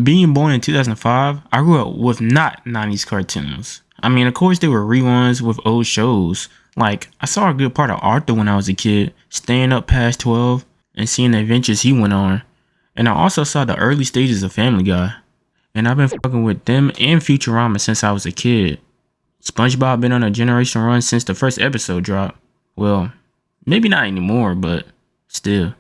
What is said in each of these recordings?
Being born in 2005, I grew up with not 90s cartoons. I mean, of course, there were reruns with old shows. Like, I saw a good part of Arthur when I was a kid, staying up past 12 and seeing the adventures he went on. And I also saw the early stages of Family Guy. And I've been fucking with them and Futurama since I was a kid. SpongeBob been on a generation run since the first episode dropped. Well, maybe not anymore, but still.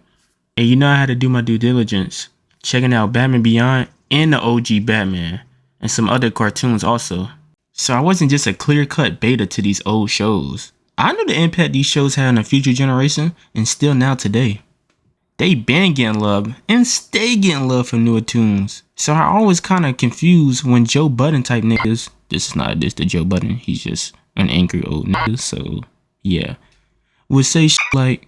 And you know I had to do my due diligence, checking out Batman Beyond and the OG Batman, and some other cartoons also. So I wasn't just a clear-cut beta to these old shows. I knew the impact these shows had on the future generation, and still now today. They been getting love, and stay getting love from newer tunes. So I always kinda confused when Joe Budden type niggas, this is not a diss to Joe Budden, he's just an angry old nigga, so yeah, would say shit like,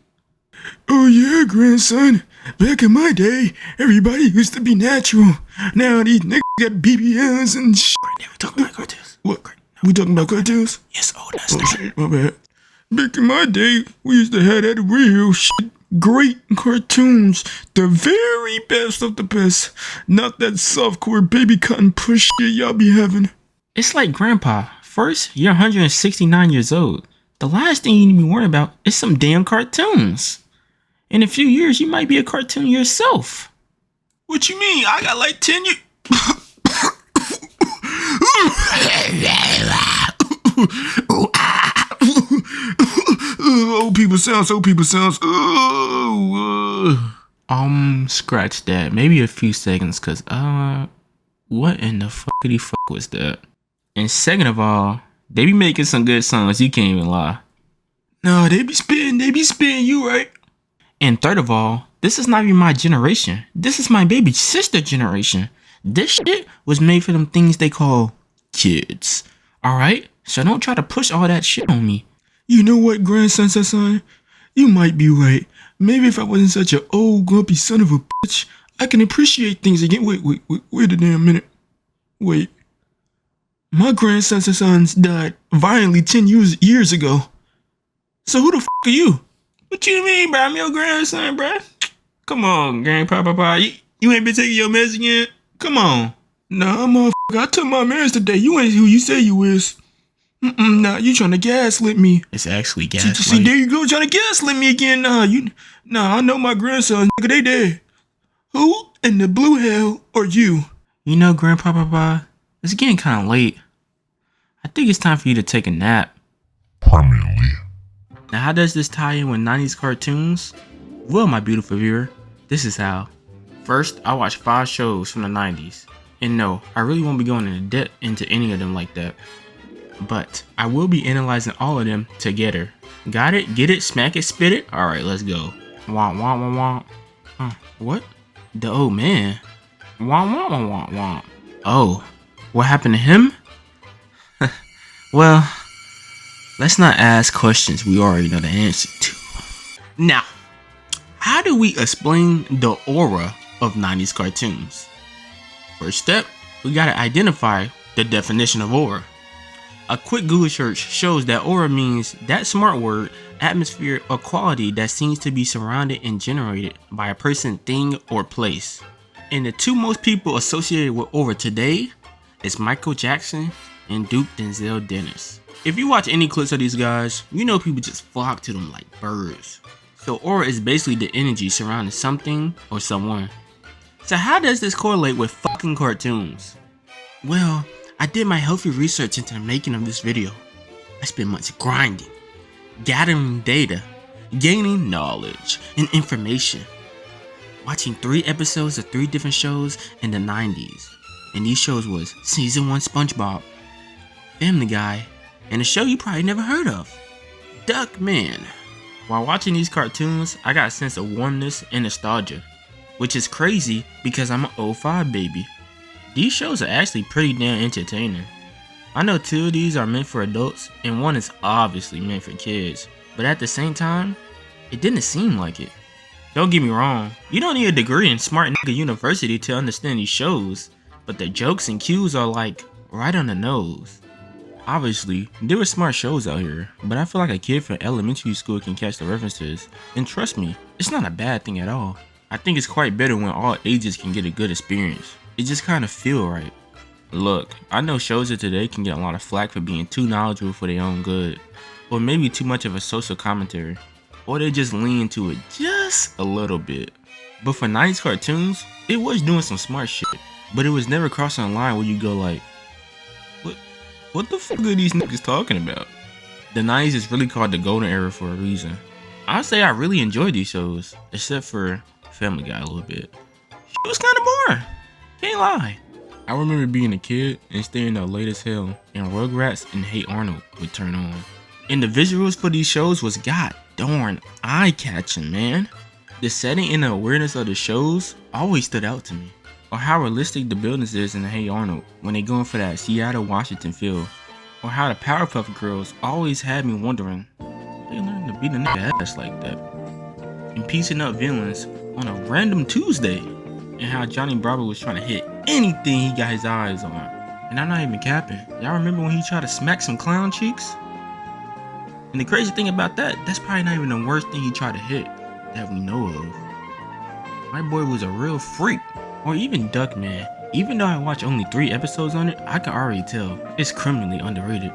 "Oh yeah, grandson, back in my day, everybody used to be natural. Now these niggas got BBLs and shit." Right now we talking about cartoons. What? We talking about cartoons? Yes, oh, that's the shit, my bad. Back in my day, we used to have that real shit. Great cartoons. The very best of the best. Not that softcore baby cotton push shit y'all be having. It's like grandpa. First, you're 169 years old. The last thing you need to be worried about is some damn cartoons. In a few years, you might be a cartoon yourself. What you mean? I got like 10 years. Old people sounds. Scratch that. Maybe a few seconds, cause what in the fuckity fuck was that? And second of all, they be making some good songs. You can't even lie. No, they be spitting. You right. And third of all, this is not even my generation. This is my baby sister generation. This shit was made for them things they call kids. Alright? So don't try to push all that shit on me. You know what, grandson? You might be right. Maybe if I wasn't such an old, grumpy son of a bitch, I can appreciate things again. Wait a damn minute. Wait. My grandsons died violently 10 years ago. So who the fuck are you? What you mean, bro? I'm your grandson, bro. Come on, grandpa. You ain't been taking your meds again? Come on. Nah, motherfucker. I took my meds today. You ain't who you say you is. Nah, you trying to gaslit me. It's actually gaslight. See, there you go, trying to gaslit me again. Nah, I know my grandsons, nigga, they dead. Who in the blue hell are you? You know, grandpa, it's getting kind of late. I think it's time for you to take a nap. Permanently. Now, how does this tie in with 90s cartoons? Well, my beautiful viewer, this is how. First, I watched 5 shows from the 90s. And no, I really won't be going into depth into any of them like that. But I will be analyzing all of them together. Got it? Get it? Smack it? Spit it? Alright, let's go. Womp. What? The old man. Womp. Oh, what happened to him? Well, let's not ask questions we already know the answer to. Now, how do we explain the aura of 90s cartoons? First step, we gotta identify the definition of aura. A quick Google search shows that aura means that smart word, atmosphere, or quality that seems to be surrounded and generated by a person, thing, or place. And the two most people associated with aura today is Michael Jackson and Duke Denzel Dennis. If you watch any clips of these guys, you know people just flock to them like birds. So aura is basically the energy surrounding something or someone. So how does this correlate with fucking cartoons? Well, I did my healthy research into the making of this video. I spent months grinding, gathering data, gaining knowledge and information, watching 3 episodes of 3 different shows in the 90s. And these shows was Season 1 SpongeBob, Family Guy, and a show you probably never heard of, Duckman. While watching these cartoons, I got a sense of warmness and nostalgia, which is crazy because I'm an 05 baby. These shows are actually pretty damn entertaining. I know 2 of these are meant for adults and 1 is obviously meant for kids, but at the same time, it didn't seem like it. Don't get me wrong, you don't need a degree in Smart Nigga University to understand these shows, but the jokes and cues are like right on the nose. Obviously, there were smart shows out here, but I feel like a kid from elementary school can catch the references, and trust me, it's not a bad thing at all. I think it's quite better when all ages can get a good experience. It just kind of feel right. Look, I know shows of today can get a lot of flack for being too knowledgeable for their own good, or maybe too much of a social commentary, or they just lean into it just a little bit. But for 90s cartoons, it was doing some smart shit, but it was never crossing a line where you go like, what the fuck are these niggas talking about? The 90s is really called the golden era for a reason. I'd say I really enjoyed these shows, except for Family Guy a little bit. It was kind of boring, can't lie. I remember being a kid and staying up late as hell, and Rugrats and Hey Arnold would turn on. And the visuals for these shows was god darn eye-catching, man. The setting and the awareness of the shows always stood out to me. Or how realistic the buildings is in the Hey Arnold when they going for that Seattle, Washington feel. Or how the Powerpuff Girls always had me wondering, they learned to beat a nigga ass like that. And piecing up villains on a random Tuesday. And how Johnny Bravo was trying to hit anything he got his eyes on. And I'm not even capping. Y'all remember when he tried to smack some clown cheeks? And the crazy thing about that, that's probably not even the worst thing he tried to hit that we know of. My boy was a real freak. Or even Duckman. Even though I watched only 3 episodes on it, I can already tell it's criminally underrated.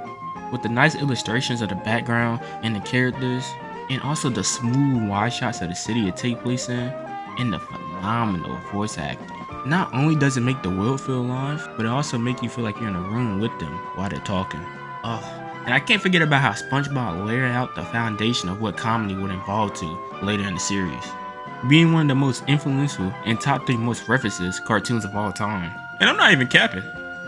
With the nice illustrations of the background and the characters, and also the smooth wide shots of the city it takes place in, and the phenomenal voice acting. Not only does it make the world feel alive, but it also makes you feel like you're in a room with them while they're talking. And I can't forget about how SpongeBob layered out the foundation of what comedy would evolve to later in the series, being one of the most influential and top 3 most references cartoons of all time. And I'm not even capping,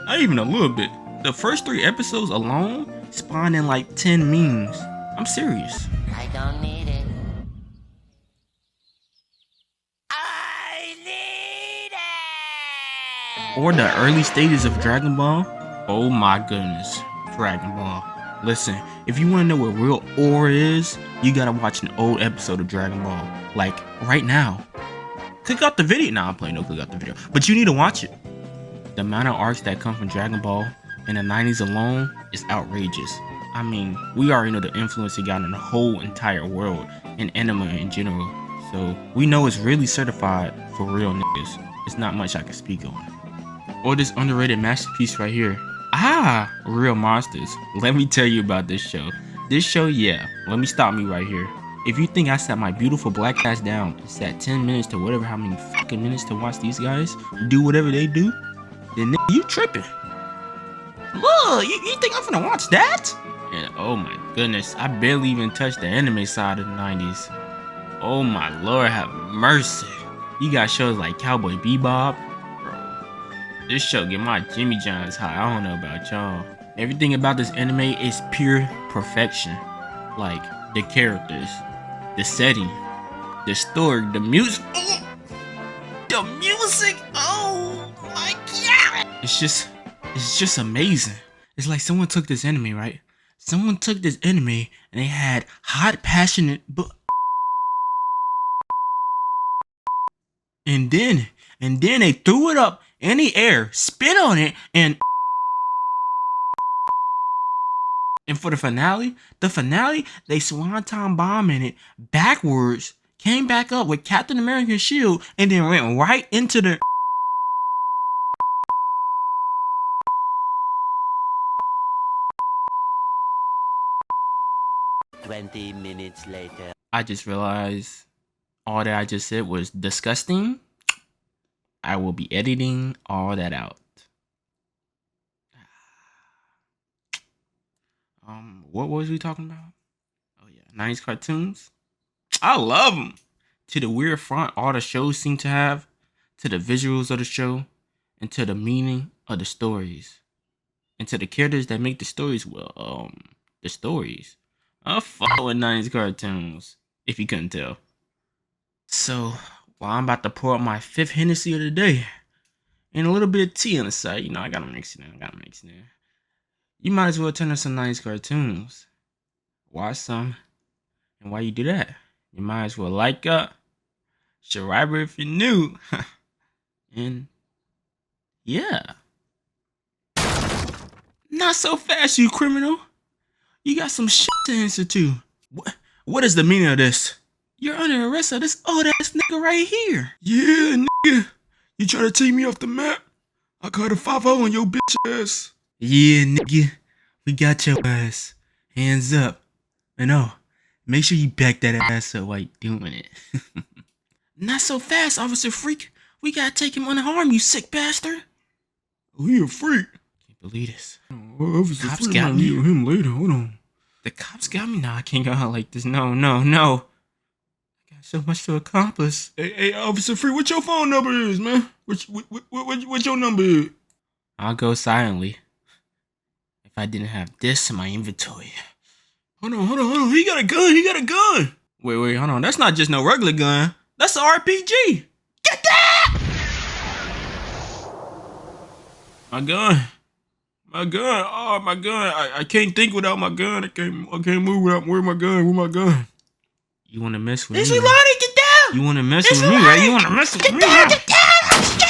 not even a little bit. The first 3 episodes alone spawned in like 10 memes. I'm serious. I don't need it. I need it! Or the early stages of Dragon Ball. Oh my goodness, Dragon Ball. Listen, if you want to know what real aura is, you gotta watch an old episode of Dragon Ball. Like, right now. Click out the video. Nah, I'm playing no click out the video. But you need to watch it. The amount of arcs that come from Dragon Ball in the 90s alone is outrageous. I mean, we already know the influence it got in the whole entire world, and anime in general. So, we know it's really certified for real niggas. It's not much I can speak on. Or this underrated masterpiece right here. Real Monsters. Let me tell you about this show. This show, yeah, let me stop me right here. If you think I sat my beautiful black ass down and sat 10 minutes to whatever how many fucking minutes to watch these guys do whatever they do, then you tripping. Look, you think I'm finna watch that? And oh my goodness, I barely even touched the anime side of the 90s. Oh my lord, have mercy. You got shows like Cowboy Bebop. This show get my Jimmy Johns high. I don't know about y'all. Everything about this anime is pure perfection. Like, the characters, the setting, the story, the music. The music, oh my god. It's just amazing. It's like someone took this anime, right? Someone took this anime and they had hot, passionate, and then they threw it up in the air, spit on it, and for the finale, they swanton bomb in it backwards, came back up with Captain America's shield, and then went right into the 20 minutes later. I just realized all that I just said was disgusting. I will be editing all that out. What was we talking about? Oh yeah, 90s cartoons. I love them. To the weird front all the shows seem to have, to the visuals of the show, and to the meaning of the stories, and to the characters that make the stories. Well, the stories. I fuck with 90s cartoons, if you couldn't tell. So, while I'm about to pour up my 5th Hennessy of the day, and a little bit of tea on the side, you know, I gotta mix it in. You might as well turn on some 90s cartoons. Watch some, and while you do that, you might as well like up, subscribe if you're new, and yeah. Not so fast, you criminal. You got some shit to answer to. What is the meaning of this? You're under arrest of this old ass nigga right here. Yeah, nigga. You trying to take me off the map? I caught a 5-0 on your bitch ass. Yeah, nigga. We got your ass. Hands up. And make sure you back that ass up while you doing it. Not so fast, Officer Freak. We gotta take him unharmed, you sick bastard. Oh, he a freak. Can't believe this. Oh, Officer Cops Freak got me. Him later. Hold on. The cops got me? Nah, I can't go out like this. No. I got so much to accomplish. Hey, Officer Freak, what your phone number is, man? What your number is? I'll go silently. If I didn't have this in my inventory. Hold on. He got a gun. Wait, hold on. That's not just no regular gun. That's an RPG. Get that! My gun. Oh, my gun. I can't think without my gun. I can't move without where my gun. You wanna mess with me? It's reloading. Get down. You wanna mess with me, right? You wanna mess with me? Get down.